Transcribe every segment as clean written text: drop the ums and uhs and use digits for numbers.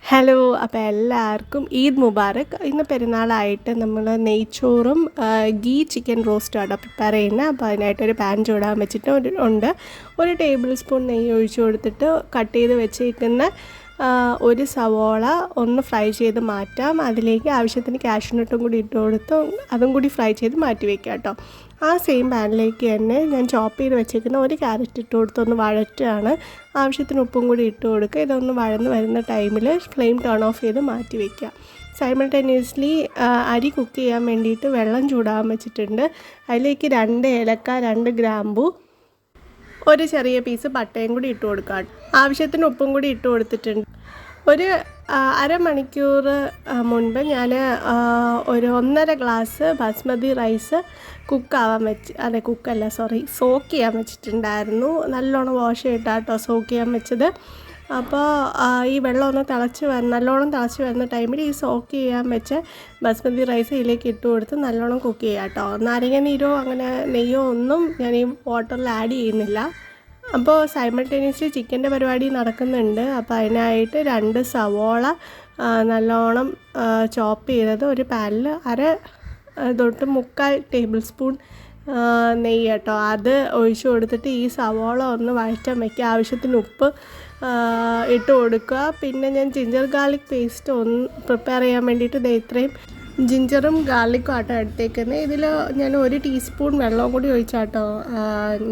Hello, അപ്പോൾ എല്ലാവർക്കും ഈദ് മുബാറക്. ഇന്ന് പെരുന്നാളായിട്ട് നമ്മൾ നെയ്ച്ചോറും ഗീ ചിക്കൻ റോസ്റ്റുമാണ് പ്രിപ്പയർ ചെയ്യുന്നത്. അപ്പോൾ അതിനായിട്ടൊരു പാൻ ചൂടാൻ വെച്ചിട്ട് ഒരു ടേബിൾ സ്പൂൺ നെയ്യ് ഒഴിച്ചു കൊടുത്തിട്ട് കട്ട് ചെയ്ത് വെച്ചേക്കുന്ന ഒരു സവോള ഒന്ന് ഫ്രൈ ചെയ്ത് മാറ്റാം. അതിലേക്ക് ആവശ്യത്തിന് കാഷ്യൂനട്ടും കൂടി ഇട്ട് കൊടുത്ത് അതും കൂടി ഫ്രൈ ചെയ്ത് മാറ്റി വയ്ക്കാം കേട്ടോ. ആ സെയിം പാനിലേക്ക് തന്നെ ഞാൻ ചോപ്പ് ചെയ്ത് വെച്ചേക്കുന്ന ഒരു ക്യാരറ്റ് ഇട്ട് കൊടുത്തൊന്ന് വഴറ്റുകയാണ്. ആവശ്യത്തിന് ഉപ്പും കൂടി ഇട്ട് കൊടുക്കുക. ഇതൊന്ന് വഴന്ന് വരുന്ന ടൈമിൽ ഫ്ലെയിം ടേൺ ഓഫ് ചെയ്ത് മാറ്റി വയ്ക്കുക. സൈമൾട്ടേനിയസ്ലി അരി കുക്ക് ചെയ്യാൻ വേണ്ടിയിട്ട് വെള്ളം ചൂടാകാൻ വെച്ചിട്ടുണ്ട്. അതിലേക്ക് 2 ഏലക്ക, 2 ഗ്രാമ്പു, ഒരു ചെറിയ പീസ് പട്ടയും കൂടി ഇട്ട് കൊടുക്കുക. ആവശ്യത്തിന് ഉപ്പും കൂടി ഇട്ട് കൊടുത്തിട്ടുണ്ട്. ഒരു അരമണിക്കൂർ മുൻപ് ഞാൻ ഒരു 1.5 ഗ്ലാസ് ബാസ്മതി റൈസ് സോക്ക് ചെയ്യാൻ വെച്ചിട്ടുണ്ടായിരുന്നു. നല്ലോണം വാഷ് ചെയ്തിട്ടാട്ടോ സോക്ക് ചെയ്യാൻ വെച്ചത്. അപ്പോൾ ഈ വെള്ളം ഒന്ന് നല്ലോണം തിളച്ച് വരുന്ന ടൈമിൽ ഈ സോക്ക് ചെയ്യാൻ വെച്ച ബാസ്മതി റൈസ് ഇതിലേക്ക് ഇട്ട് കൊടുത്ത് നല്ലോണം കുക്ക് ചെയ്യാം കേട്ടോ. നാരങ്ങ നീരോ അങ്ങനെ നെയ്യോ ഒന്നും ഞാൻ ഈ വാട്ടറിൽ ആഡ് ചെയ്യുന്നില്ല. അപ്പോൾ സൈമൾട്ടേനിയസ്ലി ചിക്കൻ്റെ പരിപാടി നടക്കുന്നുണ്ട്. അപ്പോൾ അതിനായിട്ട് 2 സവോള നല്ലോണം ചോപ്പ് ചെയ്തത് ഒരു പാനിൽ 1/4 ടേബിൾ സ്പൂൺ നെയ്യ് കേട്ടോ, അത് ഒഴിച്ചു കൊടുത്തിട്ട് ഈ സവോള ഒന്ന് വഴറ്റാൻ വയ്ക്കുക. ആവശ്യത്തിന് ഉപ്പ് ഇട്ട് കൊടുക്കുക. പിന്നെ ഞാൻ ജിഞ്ചർ ഗാർലിക് പേസ്റ്റ് ഒന്ന് പ്രിപ്പയർ ചെയ്യാൻ വേണ്ടിയിട്ട് ഇത്രയും ജിഞ്ചറും ഗാർലിക്കും ആട്ടോ എടുത്തേക്കുന്നത്. ഇതിൽ ഞാൻ 1 ടീസ്പൂൺ വെള്ളവും കൂടി ഒഴിച്ചാട്ടോ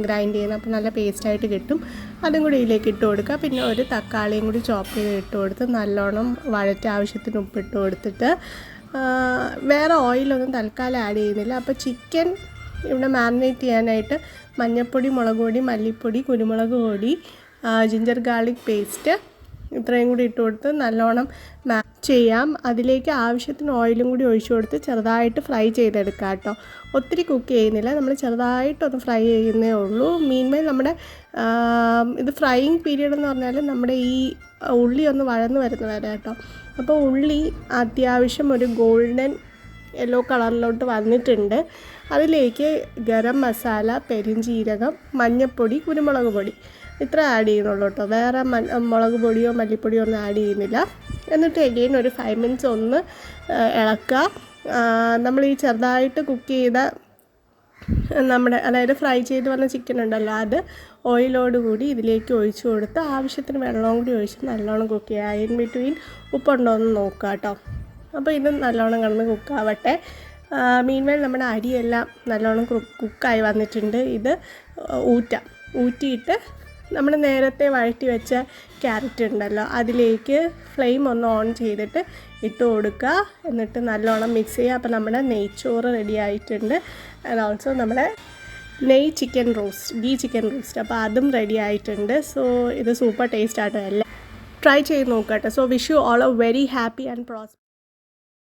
ഗ്രൈൻഡ് ചെയ്യുന്നത്. അപ്പോൾ നല്ല പേസ്റ്റായിട്ട് കിട്ടും. അതും കൂടി ഇതിലേക്ക് ഇട്ട് കൊടുക്കുക. പിന്നെ ഒരു തക്കാളിയും കൂടി ചോപ്പ് ചെയ്ത് ഇട്ട് കൊടുത്ത് നല്ലോണം വഴറ്റി ആവശ്യത്തിന് ഉപ്പിട്ട് കൊടുത്തിട്ട് വേറെ ഓയിലൊന്നും തൽക്കാലം ആഡ് ചെയ്യുന്നില്ല. അപ്പോൾ ചിക്കൻ ഇവിടെ മാരിനേറ്റ് ചെയ്യാനായിട്ട് മഞ്ഞൾപ്പൊടി, മുളക് പൊടി, മല്ലിപ്പൊടി, കുരുമുളക് പൊടി, ജിഞ്ചർ ഗാർലിക് പേസ്റ്റ് ഇത്രയും കൂടി ഇട്ട് കൊടുത്ത് നല്ലോണം ചെയ്യാം. അതിലേക്ക് ആവശ്യത്തിന് ഓയിലും കൂടി ഒഴിച്ചു കൊടുത്ത് ചെറുതായിട്ട് ഫ്രൈ ചെയ്തെടുക്കാം കേട്ടോ. ഒത്തിരി കുക്ക് ചെയ്യുന്നില്ല, നമ്മൾ ചെറുതായിട്ടൊന്ന് ഫ്രൈ ചെയ്യുന്നേ ഉള്ളൂ. മീൻമേൽ നമ്മുടെ ഇത് ഫ്രൈയിങ് പീരീഡ് എന്ന് പറഞ്ഞാൽ നമ്മുടെ ഈ ഉള്ളി ഒന്ന് വഴന്ന് വരുന്ന വരെ കേട്ടോ. അപ്പോൾ ഉള്ളി അത്യാവശ്യം ഒരു ഗോൾഡൻ യെല്ലോ കളറിലോട്ട് വന്നിട്ടുണ്ട്. അതിലേക്ക് ഗരം മസാല, പെരുംജീരകം, മഞ്ഞൾപ്പൊടി, കുരുമുളക് പൊടി ഇത്ര ആഡ് ചെയ്യുന്നുള്ളൂ കേട്ടോ. വേറെ മുളക് പൊടിയോ മല്ലിപ്പൊടിയോ ഒന്നും ആഡ് ചെയ്യുന്നില്ല. എന്നിട്ട് എഗെയിൻ ഒരു 5 മിനിറ്റ്സ് ഒന്ന് ഇളക്കുക. നമ്മൾ ഈ ചെറുതായിട്ട് കുക്ക് ചെയ്ത അതായത് ഫ്രൈ ചെയ്ത് വന്ന ചിക്കൻ ഉണ്ടല്ലോ, അത് ഓയിലോട് കൂടി ഇതിലേക്ക് ഒഴിച്ചു കൊടുത്ത് ആവശ്യത്തിന് വെള്ളവും കൂടി ഒഴിച്ച് നല്ലോണം കുക്ക് ചെയ്യുക. ഇൻ ബിറ്റ്വീൻ ഉപ്പുണ്ടോ എന്ന് നോക്കുക കേട്ടോ. അപ്പോൾ ഇത് നല്ലോണം കിടന്ന് കുക്കാവട്ടെ. മീൻമേൽ നമ്മുടെ അരിയെല്ലാം നല്ലോണം കുക്കായി വന്നിട്ടുണ്ട്. ഇത് ഊറ്റിയിട്ട് നമ്മൾ നേരത്തെ വഴറ്റി വെച്ച ക്യാരറ്റ് ഉണ്ടല്ലോ, അതിലേക്ക് ഫ്ലെയിം ഒന്ന് ഓൺ ചെയ്തിട്ട് ഇട്ട് കൊടുക്കുക. എന്നിട്ട് നല്ലോണം മിക്സ് ചെയ്യുക. അപ്പോൾ നമ്മുടെ നെയ്ച്ചോറ് റെഡി ആയിട്ടുണ്ട്. ആൻഡ് ഓൾസോ നമ്മുടെ ഗീ ചിക്കൻ റോസ്റ്റ് അപ്പോൾ അതും റെഡി ആയിട്ടുണ്ട്. സോ ഇത് സൂപ്പർ ടേസ്റ്റ് ആട്ടോ. എല്ലാം ട്രൈ ചെയ്ത് നോക്കട്ടെ. So wish you all A very happy and prosperous